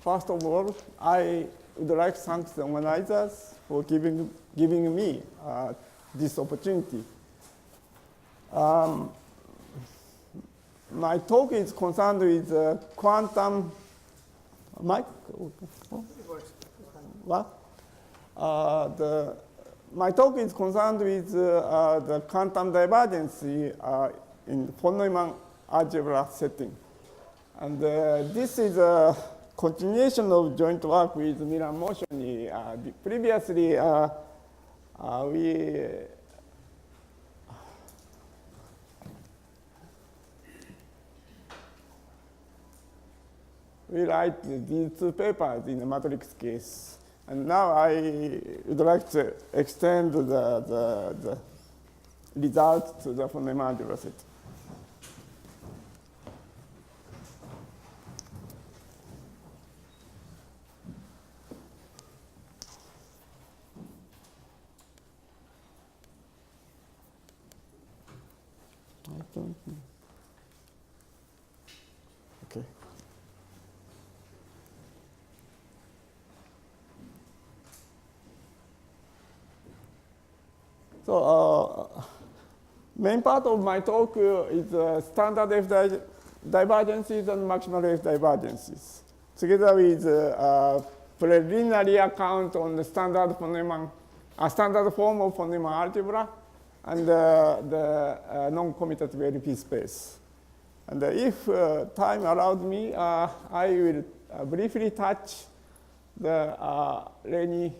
First of all, I would like to thank the organizers for giving me this opportunity. My talk is concerned with quantum. What? My talk is concerned with the quantum divergence in von Neumann algebra setting. And this is a continuation of joint work with Milan Motion. Previously, we write these two papers in the matrix case. And now I would like to extend the result to the von Neumann algebra set. Okay. So main part of my talk is standard f-divergences and maximal f-divergences, together with preliminary account on the standard form of von Neumann algebra and the non-commutative LP space. And if time allowed me, I will briefly touch the Rényi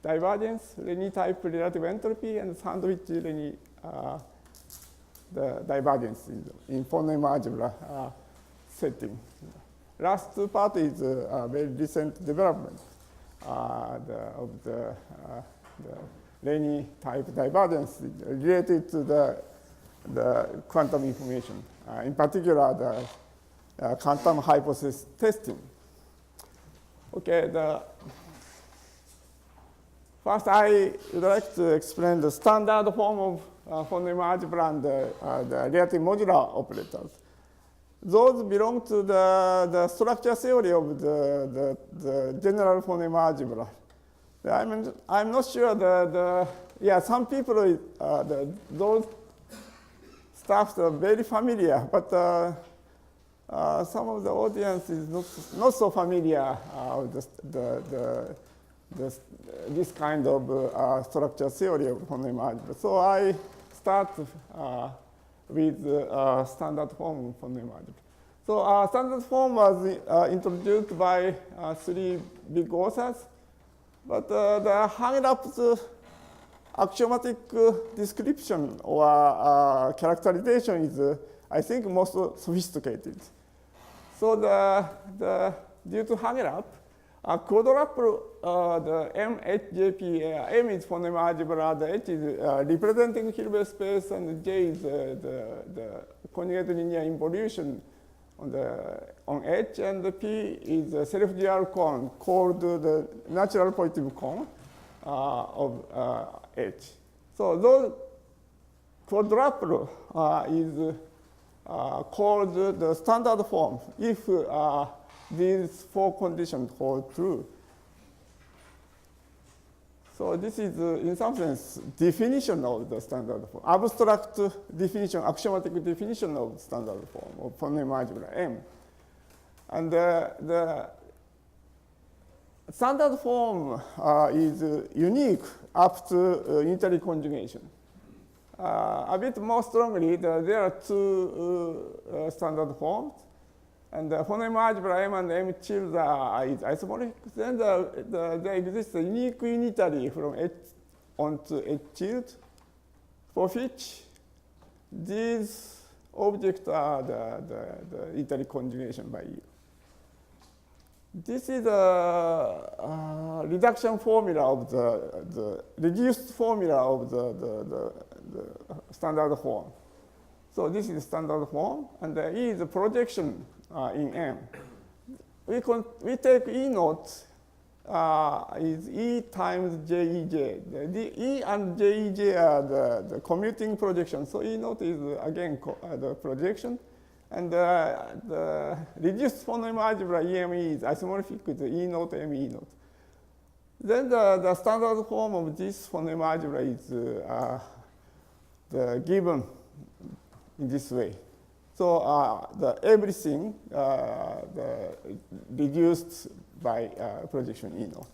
divergence, Rényi type relative entropy, and sandwich Rényi the divergence in von Neumann algebra setting. Last two part is a very recent development of the Rényi type divergence related to the quantum information, in particular the quantum hypothesis testing. Okay, first I would like to explain the standard form of von Neumann algebra and the relative modular operators. Those belong to the structure theory of the general von Neumann algebra. I'm not sure some people, those stuff are very familiar, but some of the audience is not so familiar with this kind of structure theory of von Neumann algebra. So I start with standard form of von Neumann algebra. So standard form was introduced by three big authors. But the Haagerup's axiomatic description or characterization is, I think, most sophisticated. So due to Haagerup, quadruple the MHJP, M is von Neumann algebra, the H is representing Hilbert space, and J is the conjugate linear involution on H, and the P is a self-dual cone called the natural positive cone of H. So those quadruple is called the standard form if these four conditions hold true. So this is, in some sense, definition of the standard form, abstract definition, axiomatic definition of the standard form of von Neumann algebra M. And the standard form is unique up to unitary conjugation. A bit more strongly, there are two standard forms. And the von Neumann algebra M and M tilde is isomorphic. Then there exists a unique unitary from H onto H tilde, for which these objects are the unitary conjugation by U. This is a reduction formula of the reduced formula of the standard form. So this is standard form, and E is a projection in M. We take E naught is E times JEJ. The E and JEJ are the commuting projection. So E naught is again the projection, And the reduced phoneme algebra EME is isomorphic with the E naught M E naught. Then the standard form of this phoneme algebra is given in this way. So everything reduced by projection E naught.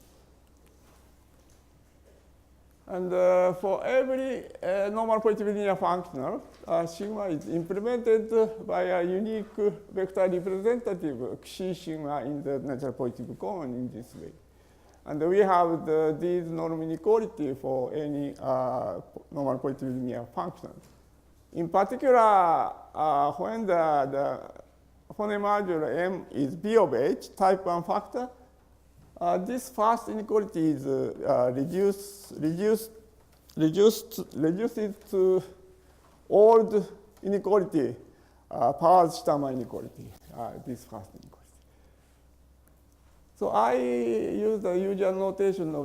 And for every normal positive linear functional, sigma is implemented by a unique vector representative xi sigma in the natural positive cone in this way. And we have these norm inequality for any normal positive linear function. In particular, when the phoneme algebra M is B of H, type 1 factor, this first inequality is reduces to old inequality, Paz-Stammer inequality, this first inequality. So I use the usual notation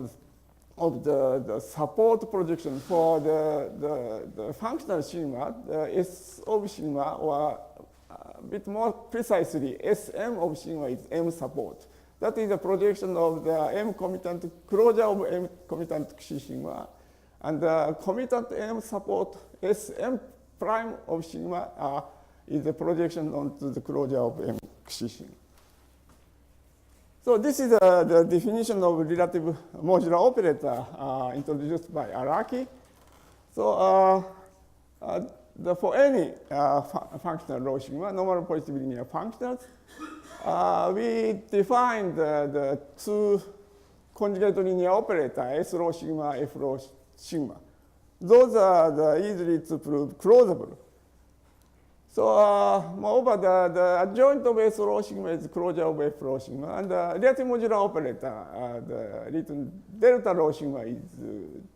of the support projection for the functional sigma, the S of sigma, or a bit more precisely, Sm of sigma is M support. That is a projection of the M commutant closure of M commutant xi sigma. And the commutant M support Sm prime of sigma is a projection onto the closure of M xi sigma. So this is the definition of relative modular operator introduced by Araki. So for any functional rho sigma, normal positive linear functionals, we define the two conjugate linear operator, S rho sigma, F rho sigma. Those are easily to prove closable. So moreover, the adjoint of S rho sigma is closure of F rho sigma, and the relative modular operator, the written delta rho sigma is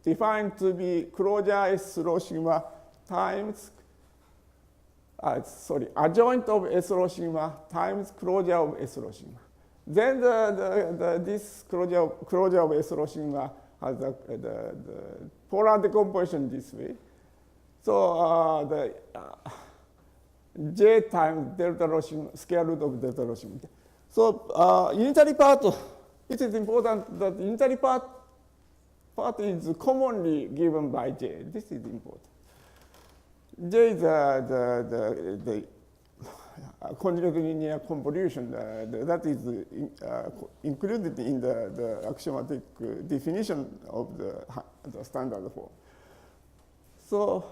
defined to be closure S rho sigma times adjoint of S rho sigma times closure of S rho sigma. Then this closure of S rho sigma has the polar decomposition this way. So the J times delta rho sigma, square root of delta rho sigma. So unitary part, it is important that unitary part is commonly given by J. This is important. J is the conjugate linear convolution that is included in the axiomatic definition of the standard form. So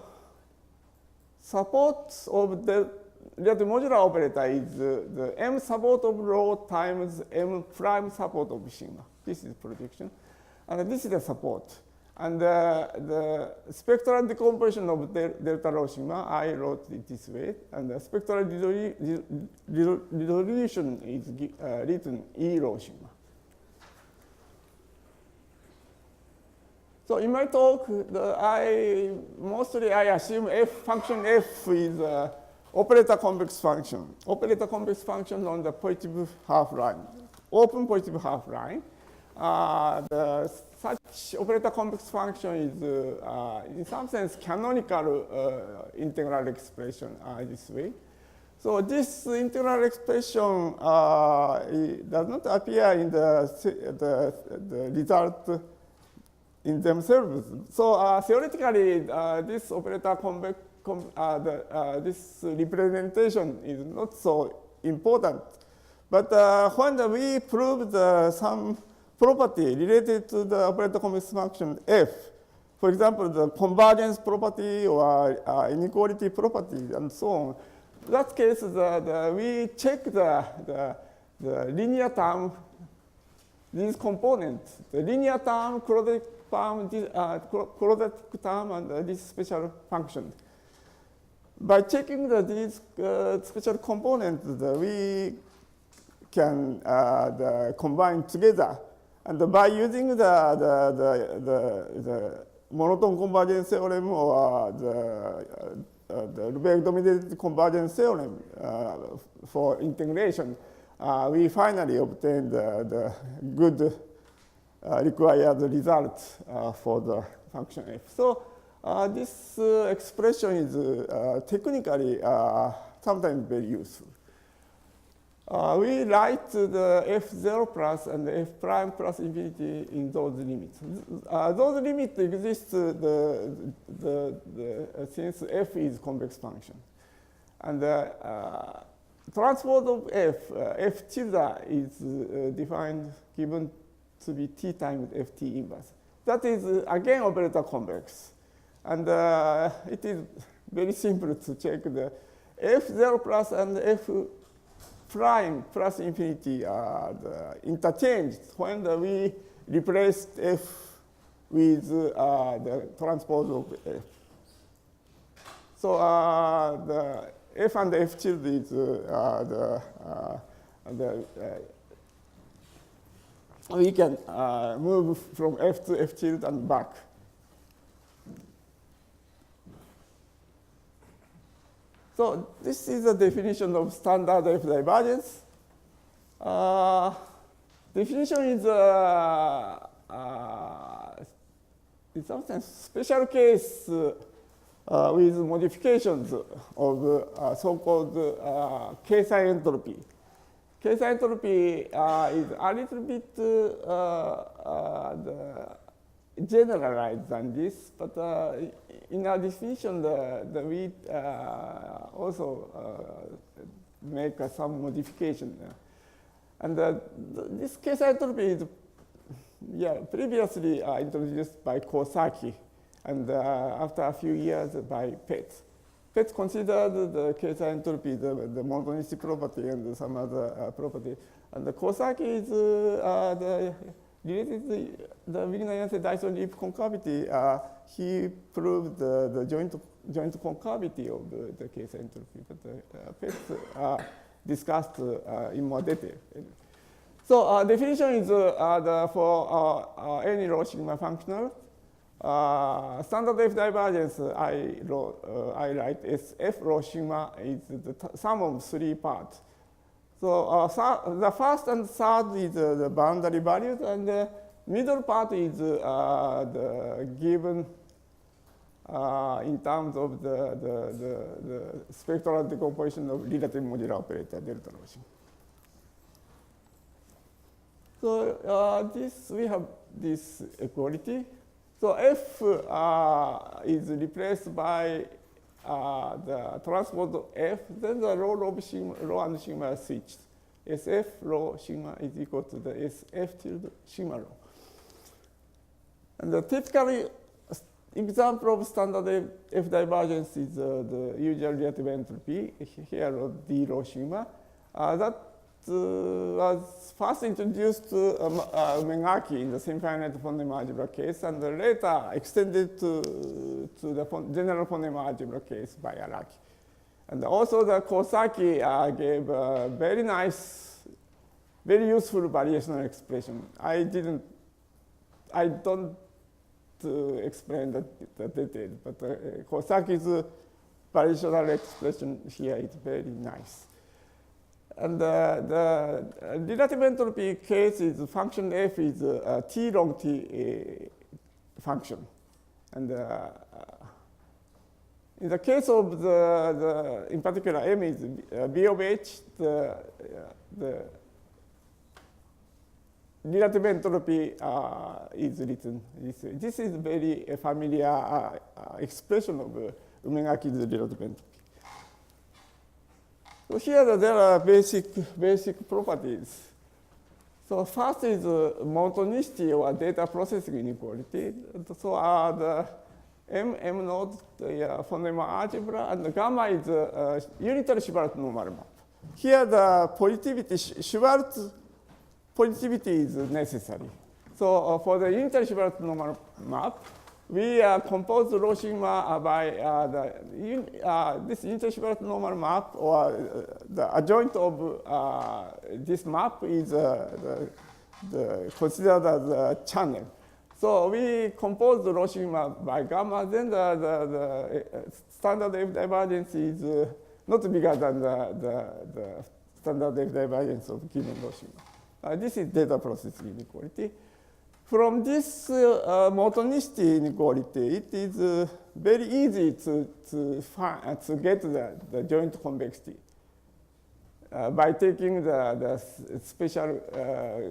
support of the relative modular operator is the M support of rho times M prime support of sigma. This is projection. And this is the support. And the spectral decomposition of delta rho sigma, I wrote it this way. And the spectral resolution is written E rho sigma. So in my talk, mostly I assume function f is operator convex function. Operator convex function on the positive half line, open positive half line. Such operator convex function is, in some sense, canonical integral expression this way. So this integral expression does not appear in the result in themselves. So theoretically, this operator convex, this representation is not so important. But when we proved some property related to the operator convex function f, for example, the convergence property or inequality property and so on, in that case, we check the linear term, these components, the linear term, quadratic term, and this special function. By checking these special components, we can combine together. And by using the monotone convergence theorem or the Lebesgue-dominated convergence theorem for integration, we finally obtained the good required result for the function f. So this expression is technically sometimes very useful. We write the f0 plus and the f prime plus infinity in those limits. Those limits exist since f is convex function. And transpose of f tilde is defined given to be t times ft inverse. That is again operator convex. And it is very simple to check the f0 plus and f prime plus infinity are interchanged when we replace f with the transpose of f. So the f and f tilde is we can move from f to f tilde and back. So this is a definition of standard f-divergence. Definition is in some sense special case with modifications of so-called quasi-entropy. Quasi-entropy is a little bit generalized than this, but in our definition, we also make some modification. And this quasi-entropy is previously introduced by Kosaki, and after a few years by Petz. Petz considered the quasi-entropy the monotonicity property and some other property. And the Kosaki is related to the Wigner-Jensen-Dyson leaf concavity. He proved the joint concavity of the quasi-entropy, but Petz discussed in more detail. So definition is for any rho sigma functional. Standard f-divergence, I write as f rho sigma is the sum of three parts. So the first and third is the boundary values, and the middle part is the given in terms of the spectral decomposition of relative modular operator delta rho sigma. So we have this equality. So f is replaced by the transpose of f, then the rho and sigma are switched. SF rho sigma is equal to the SF tilde sigma rho. And the typical example of standard f-divergence is the usual relative entropy, here d rho sigma. That was first introduced to Megaki in the semi-finite phoneme algebra case, and later extended to the general phoneme algebra case by Araki. And also the Kosaki gave a very nice, very useful variational expression. I don't explain the details, but Kosaki's variational expression here is very nice. And the relative entropy case is function f is a t long t function. And in the case of in particular, m is b of h, the relative entropy is written this way. This is very familiar expression of Umegaki's relative entropy. So here there are basic properties. So first is monotonicity or data processing inequality. So the M node phoneme algebra, and the gamma is unitary Schwartz normal map. Here the positivity, Schwartz positivity is necessary. So for the unitary Schwartz normal map, we compose rho sigma by this unitary Schwartz normal map, or the adjoint of this map is considered as a channel. So we compose the rho sigma by gamma, then the standard f-divergence is not bigger than the standard f-divergence of given rho sigma. This is data processing inequality. from this motonicity inequality, it is very easy to get the joint convexity by taking the special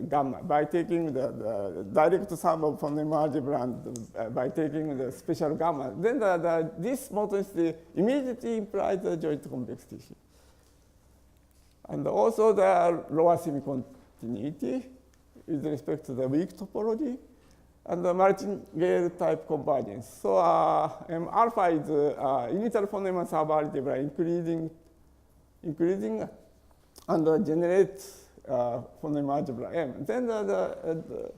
gamma, by taking the direct sum of phoneme algebra and by taking the special gamma. Then this motonicity immediately implies the joint convexity. And also the lower semi-continuity with respect to the weak topology and the martingale type convergence. So M alpha is initial phoneme subalgebra increasing and generate phoneme algebra M. Then the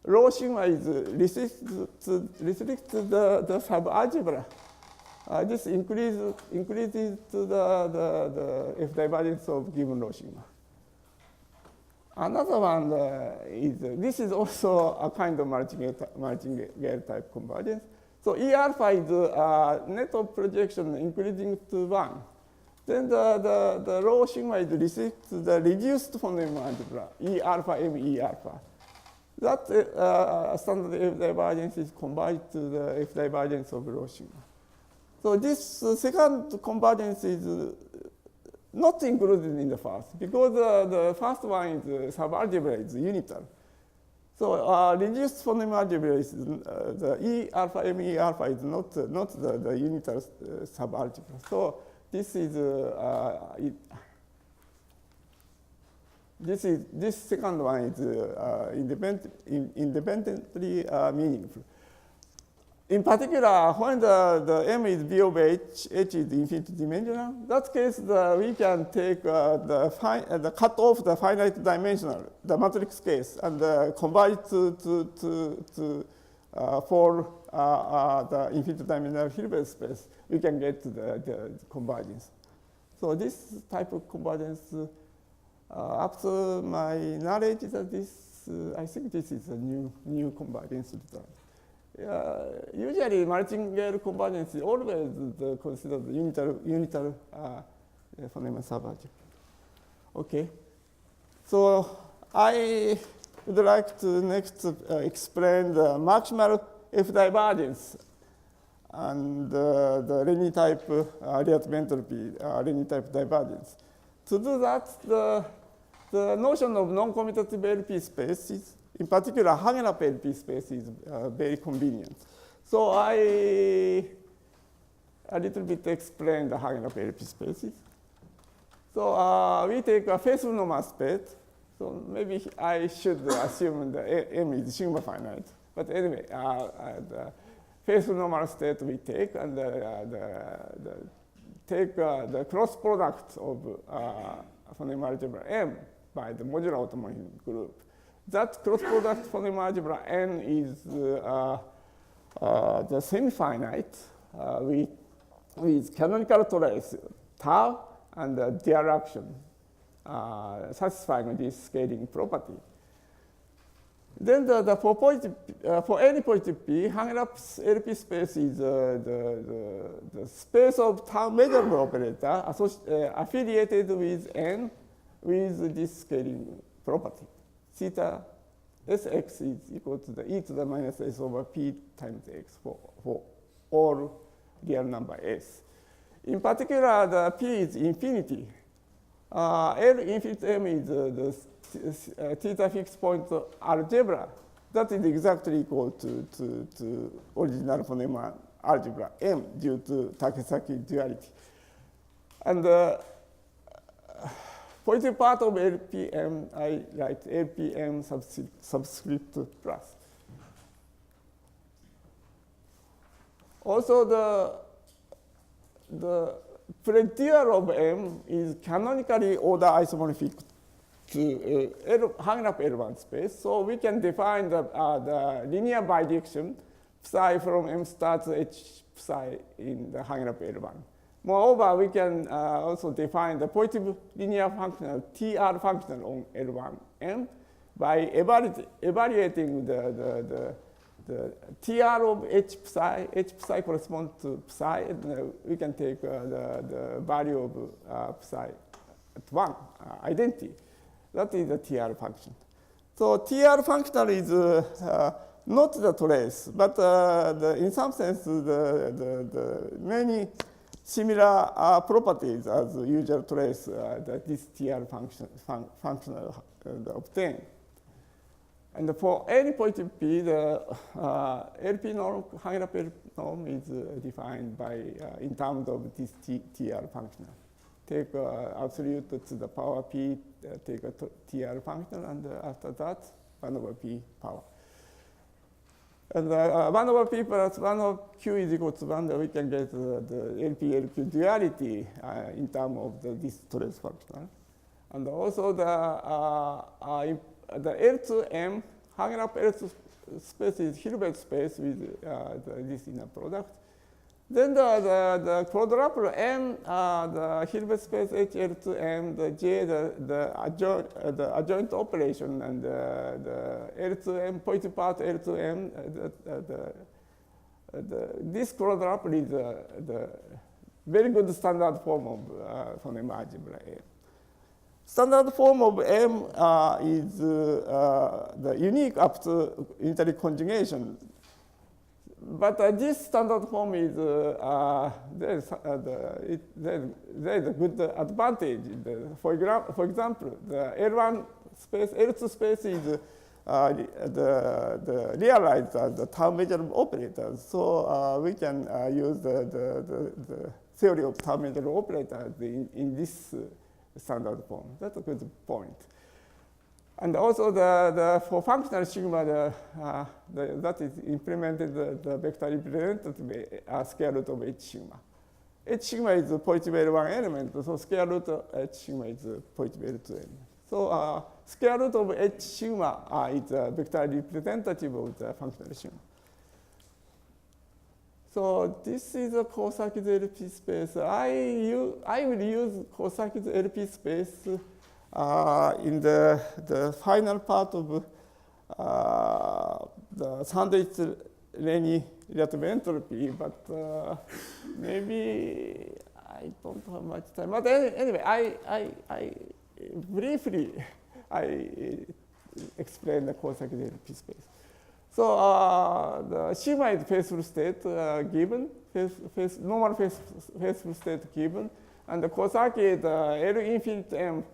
rho sigma is restricted to the subalgebra. This increases to the f divergence of given rho sigma. Another one is, this is also a kind of martingale type convergence. So E alpha is net of projection increasing to 1. Then the rho sigma is restricted to the reduced phoneme algebra, E alpha M E alpha. That standard f divergence is converged to the f divergence of rho sigma. So this second convergence is not included in the first, because the first one is subalgebra is unital. So reduced phoneme algebra is the E alpha M E alpha is not the unital subalgebra. So this is this second one is independently meaningful. In particular, when the M is B of H, H is infinite dimensional, in that case, we can take the cut off the finite dimensional, the matrix case, and convert it for the infinite dimensional Hilbert space. We can get the convergence. So this type of convergence, up to my knowledge, that this I think this is a new convergence result. Usually, martingale convergence is always considered unital phoneme subalgebra. Okay, so I would like to next explain the maximal f divergence and the Rényi type relative entropy Rényi type divergence. To do that, the notion of non-commutative LP spaces, in particular, Haagerup LP space is very convenient. So I a little bit explain the Haagerup LP spaces. So we take a faithful normal space. So maybe I should assume the M is sigma finite. But anyway, the faithful normal state we take, and take the cross product of phoneme algebra M by the modular automorphism group. That cross product phoneme algebra N is the semi-finite with canonical trace tau and their action satisfying this scaling property. Then for any positive p, Haagerup's LP space is the space of tau measurable operator affiliated with N with this scaling property. Theta Sx is equal to the e to the minus s over p times x for all real number s. In particular, the p is infinity. L infinite m is the theta fixed point algebra. That is exactly equal to original phoneme algebra M due to Takesaki duality. And positive part of LPM, I write LPM subscript plus. Also, the pre-dual of M is canonically order isomorphic to Haagerup L1 space. So we can define the linear bijection psi from M star to H psi in the Haagerup L1. Moreover, we can also define the positive linear functional TR functional on L1 M by evaluating the TR of H psi corresponds to psi, and we can take the value of psi at 1, identity. That is the TR function. So TR functional is not the trace, but in some sense, the many similar properties as usual trace that this TR functional obtain. And for any positive P, the LP norm, Haagerup LP norm is defined by in terms of this TR functional. Take absolute to the power P, take a TR functional, and after that, 1 over P power. And 1 over P plus 1 over Q is equal to 1, we can get the LP-LQ duality in terms of this trace functional. And also the L2M, Haagerup L2 space is Hilbert space with this inner product. Then the quadruple M, the Hilbert space HL2M, the J, the adjoint operation, and the L2M, positive part L2M, this quadruple is the very good standard form of phoneme algebra M. Standard form of M is the unique up to interconjugation. But this standard form is there's a good advantage. For example, the L1 space, L2 space is the realized as the term measurable operators. So we can use the theory of term measurable operators in this standard form. That's a good point. And also for functional sigma, that is implemented the vector representative square root of H sigma. H sigma is a positive L1 element, so square root of H sigma is a positive L2 element. So square root of H sigma is a vector representative of the functional sigma. So this is a Kosaki's LP space. I will use Kosaki's LP space in the final part of the sandwich Rényi relative entropy, but maybe I don't have much time. But anyway, I briefly explain the Kosaki's LP space. So the sigma is faithful state given, normal faithful state given, and the Kosaki, the L infinite M,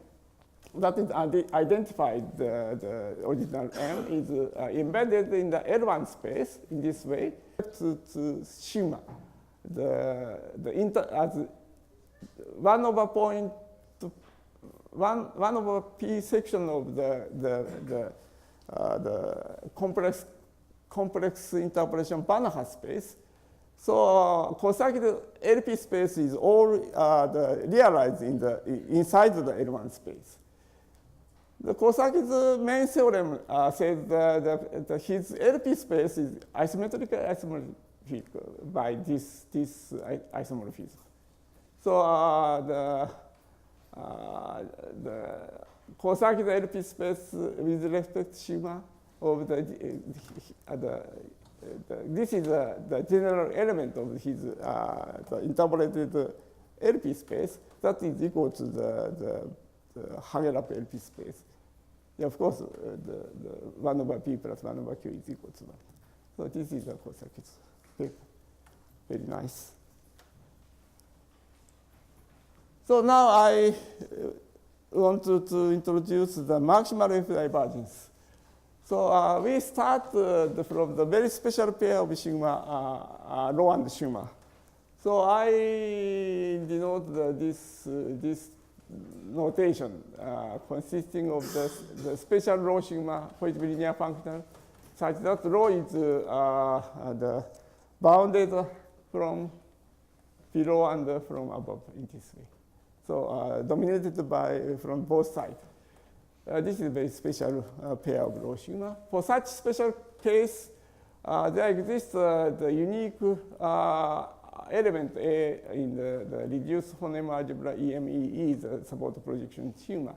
that is identified, the original M is embedded in the L1 space in this way to sigma. As 1 over point, 1 over P section of the complex interpolation Banach space. So Kosaki LP space is all realized inside the L1 space. The Kosaki's main theorem says that his LP space is isometrically isomorphic by this isomorphism. So the Kosaki's LP space with respect to sigma of this is the general element of his the interpolated LP space that is equal to the Haagerup LP space. Yeah, of course, the 1 over P plus 1 over Q is equal to 1. So this is the Kosaki's. Very nice. So now I want to introduce the maximal f-divergence. So we start from the very special pair of sigma, rho and sigma. So I denote this notation consisting of the special rho sigma positive linear function such that rho is the bounded from below and from above in this way. So dominated from both sides. This is a very special pair of rho sigma. For such special case, there exists the unique element A in the reduced phoneme algebra EME is a support projection sigma,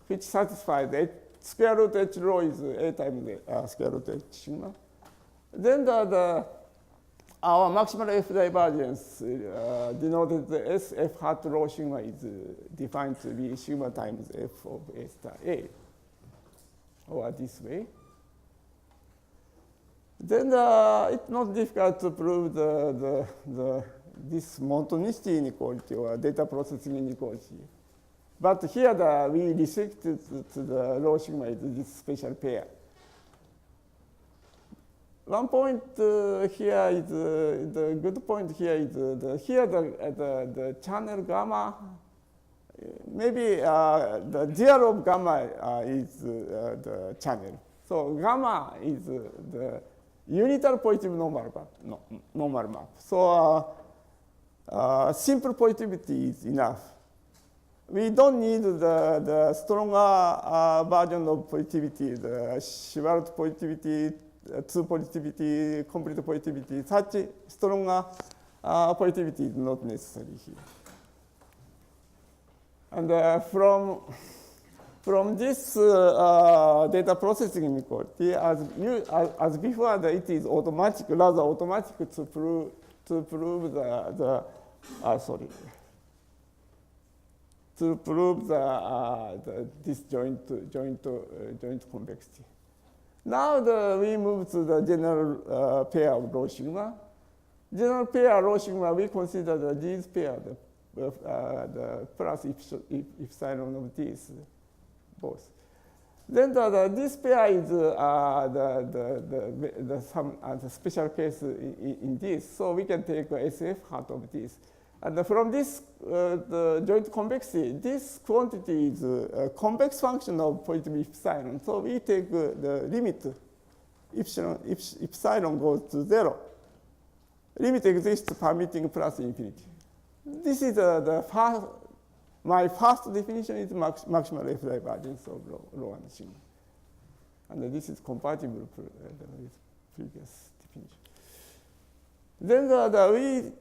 which satisfies the square root H rho is A times square root H sigma. Then our maximal f-divergence denoted the SF hat rho sigma is defined to be sigma times f of A star A. or this way. Then it's not difficult to prove this monotonicity inequality or data processing inequality. But here we restrict it to the rho sigma is this special pair. One point here is the good point here is the channel gamma. Maybe the zero of gamma is the channel. So gamma is the unitary positive normal map. So simple positivity is enough. We don't need the stronger version of positivity, the Schwartz positivity, two positivity, complete positivity. Such stronger positivity is not necessary here. And from this data processing inequality, as before, it is automatic, rather automatic to prove this joint convexity. Now we move to the general pair of rho sigma. General pair rho sigma, we consider these pair, the plus epsilon of these both. Then this pair is the special case in this. So we can take SF hat of this. And from this the joint convexity, this quantity is a convex function of positive epsilon. So we take the limit epsilon goes to 0. Limit exists permitting plus infinity. This is my first definition is maximal f-divergence of rho and sigma. And this is compatible with previous definition. Then we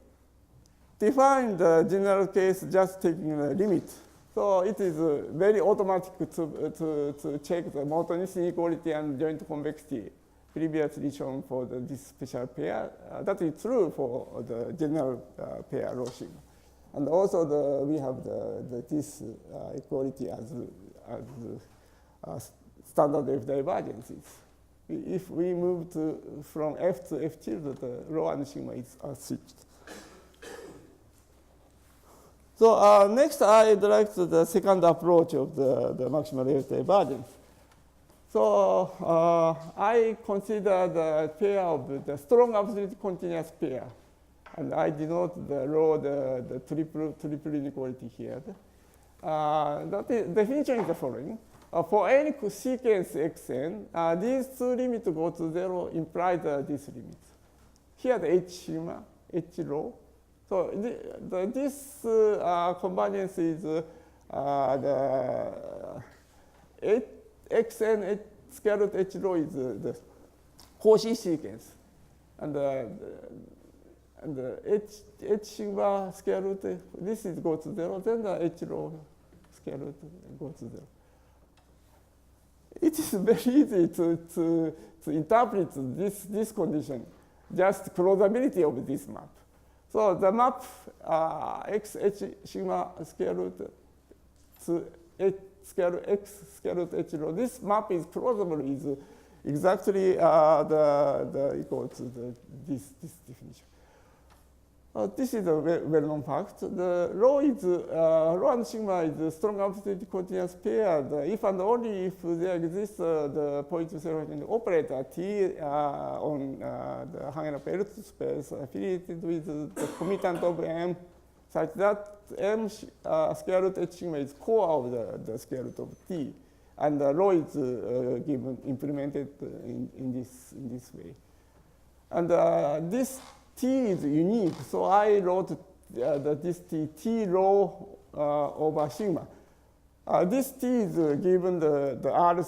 define the general case just taking the limit. So it is very automatic to check the monotonicity inequality and joint convexity previously shown for this special pair. That is true for the general pair rho sigma. And also we have this equality as standard f-divergences. If we move from f to f tilde, the rho and sigma is switched. So next, I'd like to the second approach of the maximal f-divergence. So I consider the pair of the strong absolute continuous pair. And I denote the rho, the triple inequality here. The definition is the following. For any sequence xn, these two limits go to 0 implies this limit. Here the h sigma, h rho. So this convergence is the xn h square root h rho is the Cauchy sequence. And the h sigma square root, this is go to 0, then the h rho square root goes to 0. It is very easy to interpret this condition, just closability of this map. So the map x h sigma square root to h square root x square root h rho, this map is closable is exactly equal to this definition. This is a well-known fact. The rho and sigma is a strong absolute continuous pair. If and only if there exists the positive zero operator T on the Haagerup L space affiliated with the commutant of M, such that M square root h sigma is core of the square root of T, and the rho is implemented in this way. And this T is unique, so I wrote this T rho over sigma. This T is given the R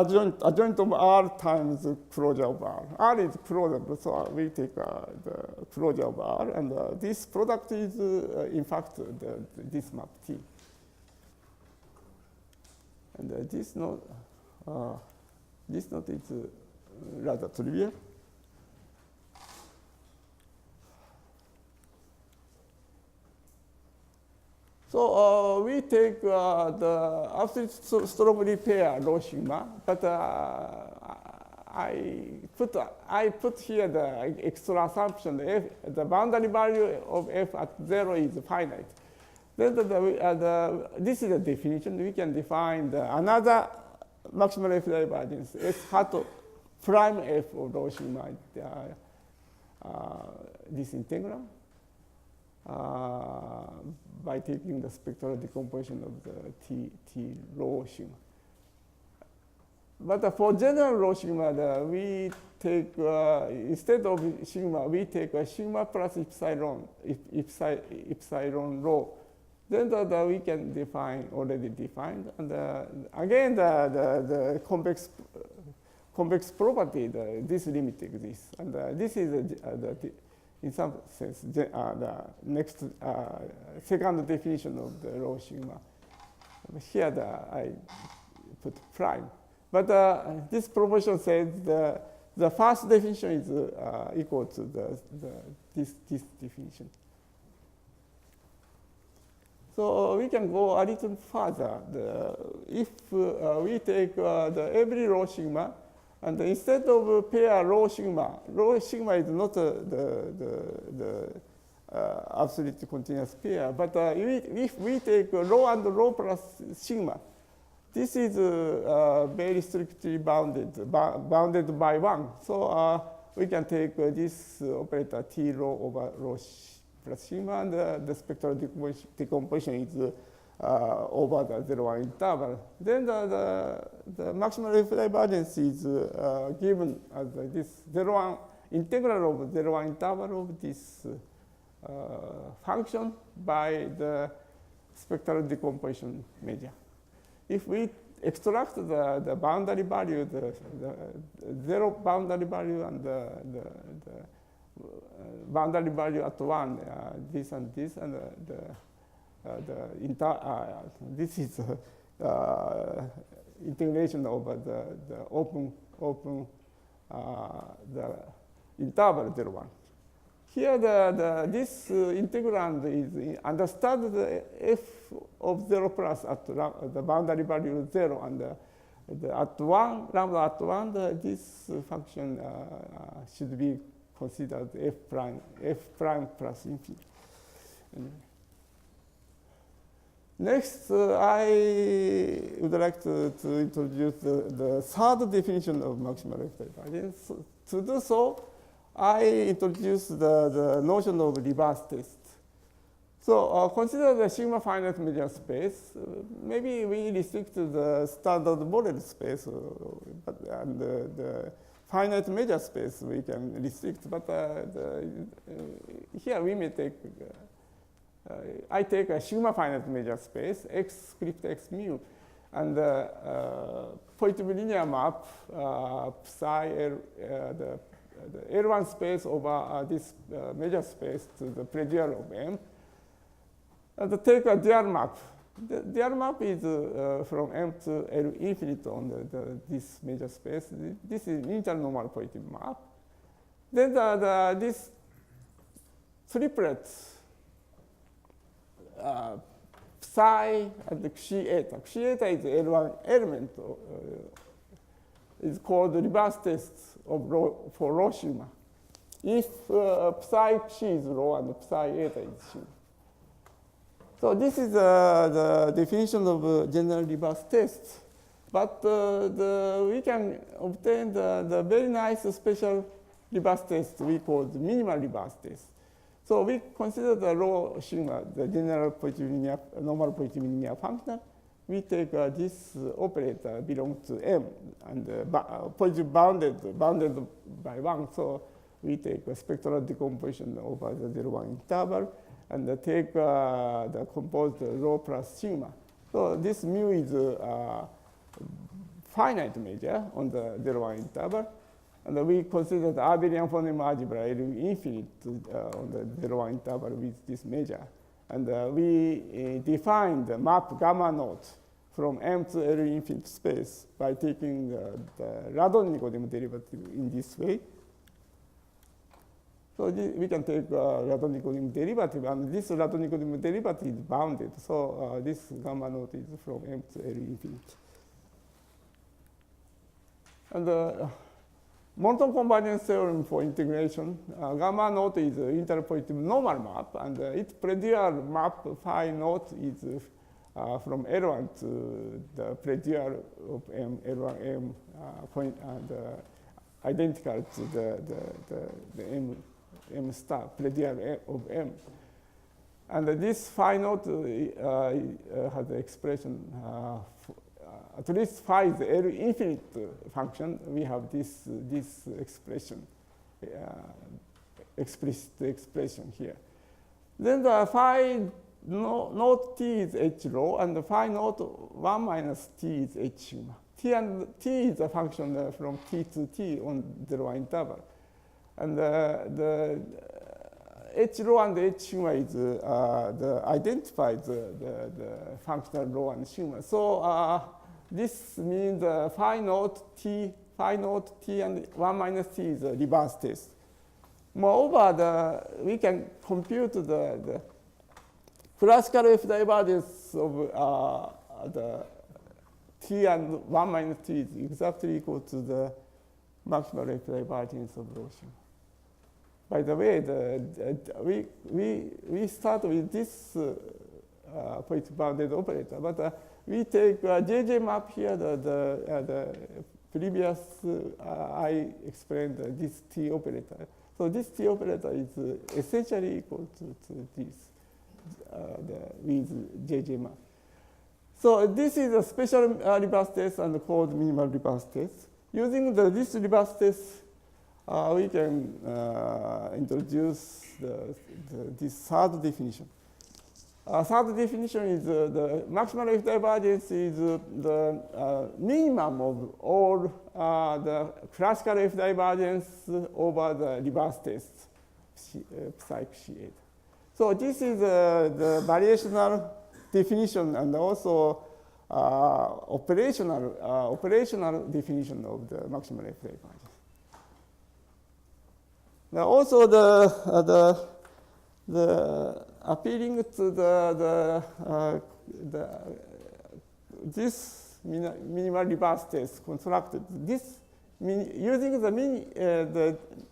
adjoint of R times closure of R. R is closable, so we take the closure of R, and this product is in fact this map T. And this note is rather trivial. So we take the absolute strongly pair rho sigma, but I put here the extra assumption that the boundary value of f at 0 is finite. Then this is the definition. We can define another maximal f divergence s hat prime f of rho sigma, this integral, by taking the spectral decomposition of the T rho sigma. But for general rho sigma, we take, instead of sigma, we take a sigma plus epsilon, epsilon rho. Then we can define, already defined. And again, the convex property, this limit exists. And this is, in some sense, the next second definition of the rho sigma. Here, I put prime. But this proportion says the first definition is equal to this definition. So we can go a little further. If we take every rho sigma, and instead of pair rho sigma is not the absolutely continuous pair. But if we take rho and rho plus sigma, this is very strictly bounded by 1. So we can take this operator T rho over rho plus sigma, and the spectral decomposition is over the 0-1 interval. Then the maximal f divergence is given as this 0-1 integral of 0-1 interval of this function by the spectral decomposition measure. If we extract the boundary value, the zero boundary value and the boundary value at 1, this and this, and this is integration over the open the interval 0-1. Here, this integrand is understood the f of 0 plus at the boundary value 0, and at 1, lambda at 1, this function should be considered f prime plus infinity. Next, I would like to introduce the third definition of maximal f divergence. To do so, I introduce the notion of reverse test. So consider the sigma finite measure space. Maybe we restrict to the standard Borel space, and the finite measure space we can restrict. But here we may take, I take a sigma finite measure space, x script x mu, and positive linear map psi L, the L1 space over this measure space to the predial of M. And take a dual map. The dual map is from M to L infinite on this measure space. This is internormal positive map. Then this triplet, psi and the xi eta. Xi eta is L1 element, is called the reverse test of rho, for rho sigma. If psi xi is rho and psi eta is sigma. So this is the definition of general reverse test. But we can obtain the very nice special reverse test we call the minimal reverse test. So we consider the rho sigma, the general positive linear, normal positive linear function. We take this operator belongs to M, and positive bounded by 1. So we take a spectral decomposition over the 0-1 interval, and take the composed rho plus sigma. So this mu is a finite measure on the 0-1 interval. And we consider the abelian phoneme algebra L infinite on the 0-1 interval with this measure. And we define the map gamma naught from M to L infinite space by taking the Radon-Nikodym derivative in this way. So we can take Radon-Nikodym derivative, and this Radon-Nikodym derivative is bounded. So this gamma naught is from M to L infinity. And monotone convergence theorem for integration, gamma naught is an interpolative normal map, and its predial map phi naught is from L1 to the predial of M, L1 M point, and identical to the M star, predial of M. And this phi naught has the expression, at least phi is the L infinite function. We have this expression, explicit expression here. Then the phi naught t is h rho, and the phi naught 1 minus t is h sigma. T is a function from t to t on the one interval. And the h rho and h sigma is identified the functional rho and sigma. So this means phi naught t and 1 minus t is a reverse test. Moreover, we can compute the classical f-divergence of the t and 1 minus t is exactly equal to the maximal f-divergence of rho sigma. By the way, we start with this point bounded operator, but we take JJ map here. The previous I explained this T operator. So this T operator is essentially equal to this with JJ map. So this is a special reverse test and called minimal reverse test. Using this reverse test, we can introduce this third definition. Third definition is the maximal f-divergence is the minimum of all the classical f-divergence over the reverse test, psi C8. So this is the variational definition and also operational definition of the maximal f-divergence. Now also the appealing to this minimal reverse test constructed this using the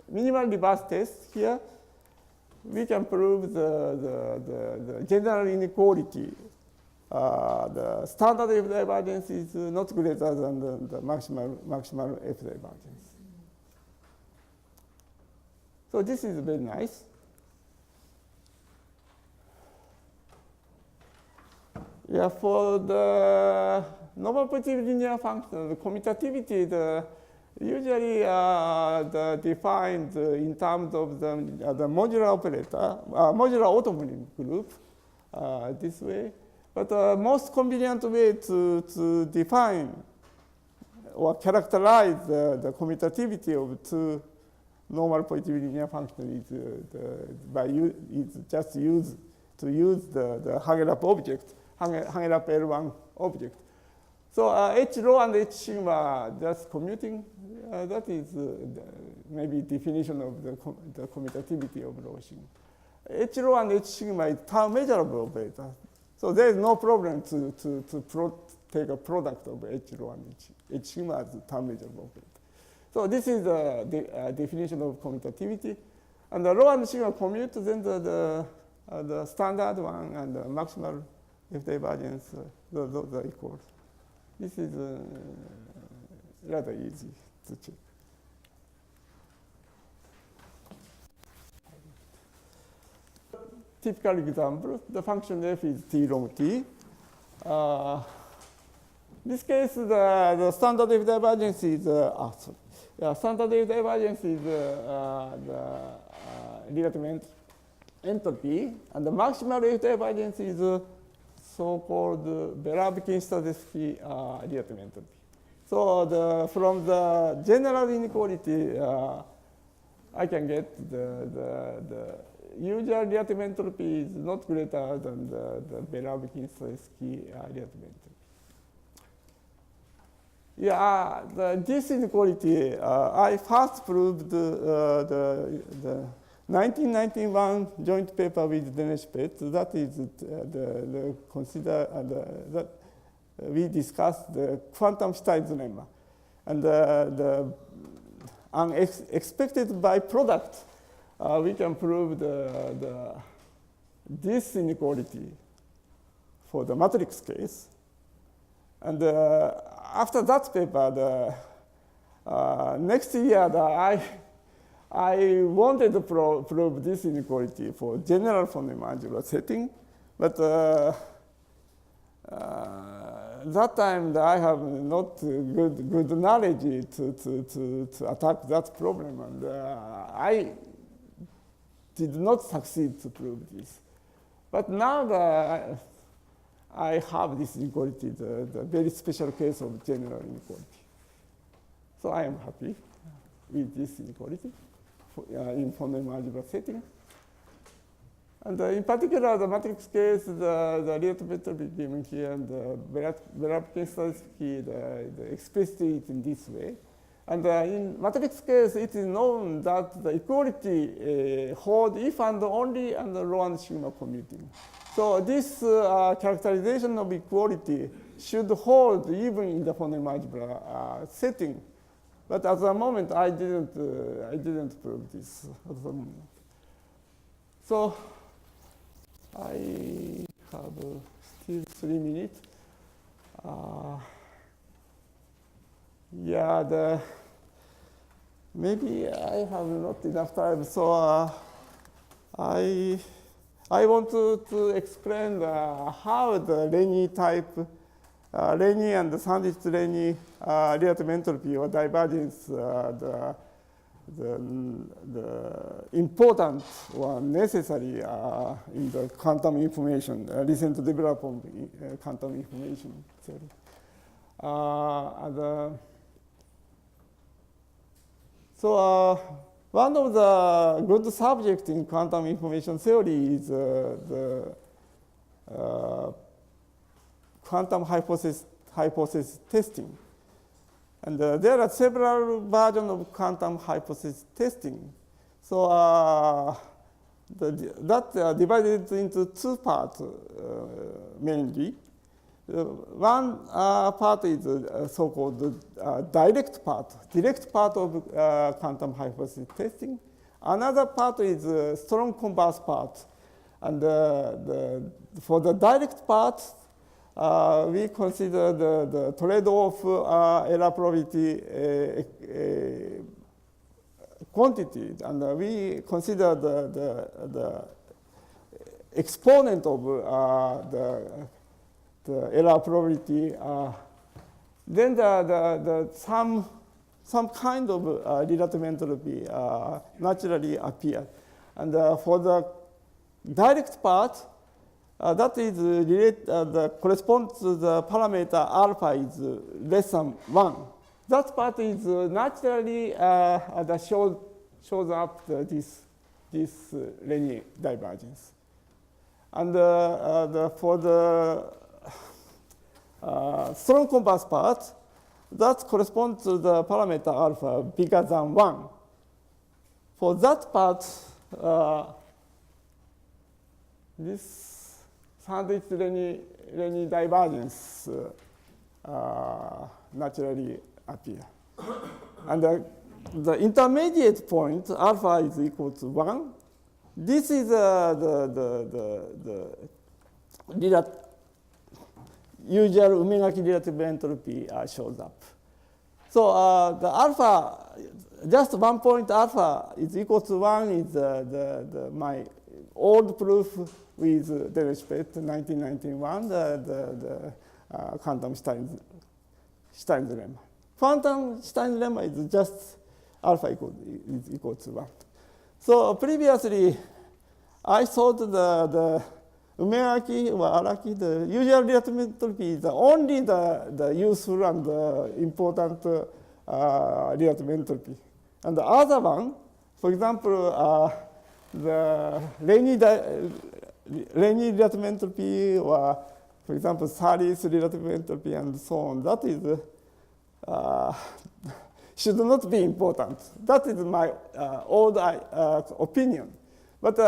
minimal reverse test here, we can prove the general inequality. The standard f-divergence is not greater than the maximal f-divergence. So this is very nice. Yeah, for the normal positive linear function, the commutativity usually defined in terms of the modular operator, modular automotive group, this way. But the most convenient way to define or characterize the commutativity of two normal positive linear functions is just use the Haagerup object. Haagerup L1 object. So h rho and h sigma just commuting. That is maybe definition of the commutativity of rho sigma. H rho and h sigma is term measurable operator. So there is no problem to take a product of h rho and h sigma as term measurable operator. So this is the definition of commutativity. And the rho and sigma commute, then the standard one and the maximal f-divergence, those are equal. This is rather easy to check. Typical example, the function f is t log t. In this case, the standard f-divergence is standard f-divergence is the relative entropy, and the maximal f-divergence is so-called Berta-Scholz-Tomamichel relative entropy. So from the general inequality, I can get the usual relative entropy is not greater than the Berta-Scholz-Tomamichel relative entropy. Yeah, this inequality, I first proved 1991 joint paper with Dennis Petz, that is the consider that we discussed the quantum Stein's lemma. And the unexpected byproduct, we can prove this inequality for the matrix case. And after that paper, next year, I wanted to prove this inequality for general phoneme algebra setting, but that time I have not good knowledge to attack that problem, and I did not succeed to prove this. But now that I have this inequality, the very special case of general inequality. So I am happy with this inequality in phoneme algebra setting. And in particular, the matrix case, the relative vector given here, and the Berta-Scholz statistic, explicitly in this way. And in matrix case, it is known that the equality hold if and only under rho and sigma commuting. So this characterization of equality should hold even in the phoneme algebra setting. But at the moment, I didn't prove this at the moment. So I have still 3 minutes. Yeah, maybe I have not enough time. So I want to explain how the Rényi type, Rényi and the sandwich Rényi relative entropy or divergence, the important or necessary in the quantum information, recent development quantum information theory. So one of the good subjects in quantum information theory is the quantum hypothesis testing. And there are several versions of quantum hypothesis testing. So that divided into 2 parts mainly. One part is so-called direct part of quantum hypothesis testing. Another part is strong converse part. And for the direct part, we consider the trade-off error probability quantity, and we consider the exponent of the error probability. Then some kind of relative entropy naturally appear, and for the direct part, that is corresponds to the parameter alpha is less than 1. That part is naturally that shows up this Rényi divergence. And for the strong converse part, that corresponds to the parameter alpha bigger than 1. For that part, this sandwich Rényi divergence naturally appear. And the intermediate point, alpha is equal to 1. This is the usual omega relative entropy shows up. So the alpha, just 1 point alpha is equal to 1 is my old proof with Dennis Petz, 1991, the quantum Stein's lemma. Quantum Stein's lemma is just alpha is equal to 1. So previously, I thought the omega key or ara key, the usual relative entropy is only the useful and important relative entropy. And the other one, for example, the Rényi relative entropy, or for example, Saris relative entropy, and so on. That is should not be important. That is my old opinion. But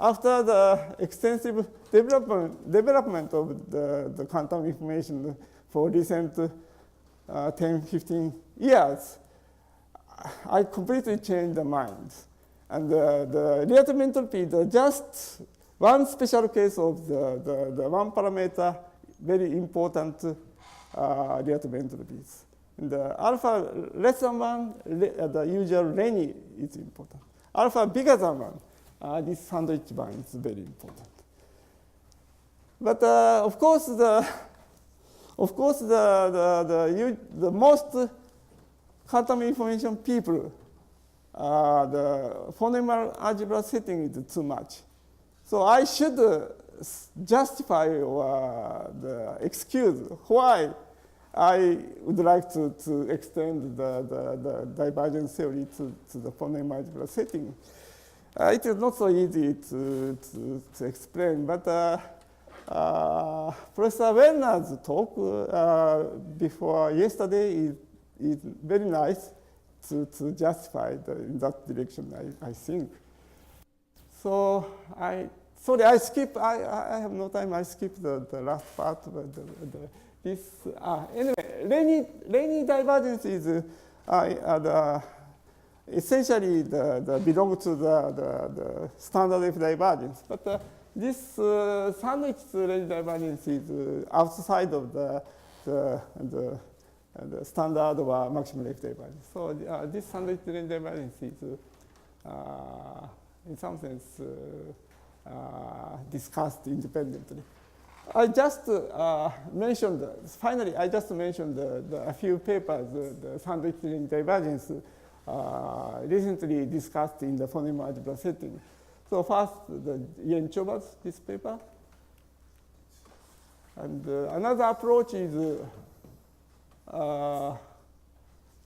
after the extensive development of the quantum information for recent 10, 15 years, I completely changed the mind. And the relative entropy is just one special case of the one parameter, very important relative entropies. In the alpha less than 1, the usual Rényi is important. Alpha bigger than 1, this sandwich band is very important. But of course, the most quantum information people, the phonemic algebra setting is too much. So I should justify or excuse why I would like to extend the divergence theory to the phonemic algebra setting. It is not so easy to explain, but Professor Werner's talk before yesterday is very nice to justify in that direction, I think. So sorry, I have no time. I skipped the last part. But anyway, Rényi divergence is essentially belong to the standard F divergence. But this sandwich Rényi divergence is outside of the standard or maximal F divergence. So this sandwich Rényi divergence is in some sense discussed independently. I just mentioned, finally, I just mentioned a few papers, the sandwich Rényi divergence recently discussed in the phonemic algebra setting. So first, the Jenchov's, this paper. And another approach is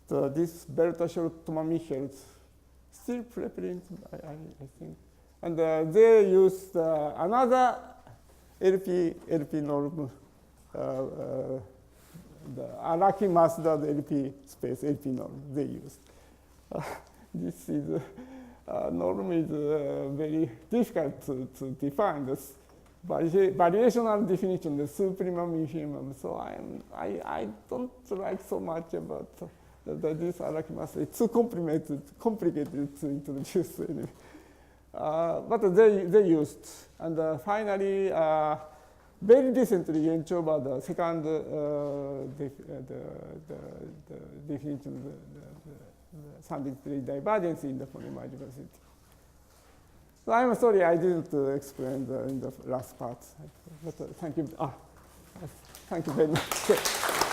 this Berta-Scholz-Tomamichel's, still preprint, I think. And they used another LP norm, the Araki Masdad LP space, LP norm they used. This is norm is very difficult to define. This variational definition, the supremum infimum. So I don't like so much about this Araki Masdad. It's too complicated to introduce anyway. But they used. And finally, very recently, Jencov, the second definition, the sandwich divergence in the phonemic algebra setting. So I'm sorry I didn't explain in the last part. But thank you. Thank you very much.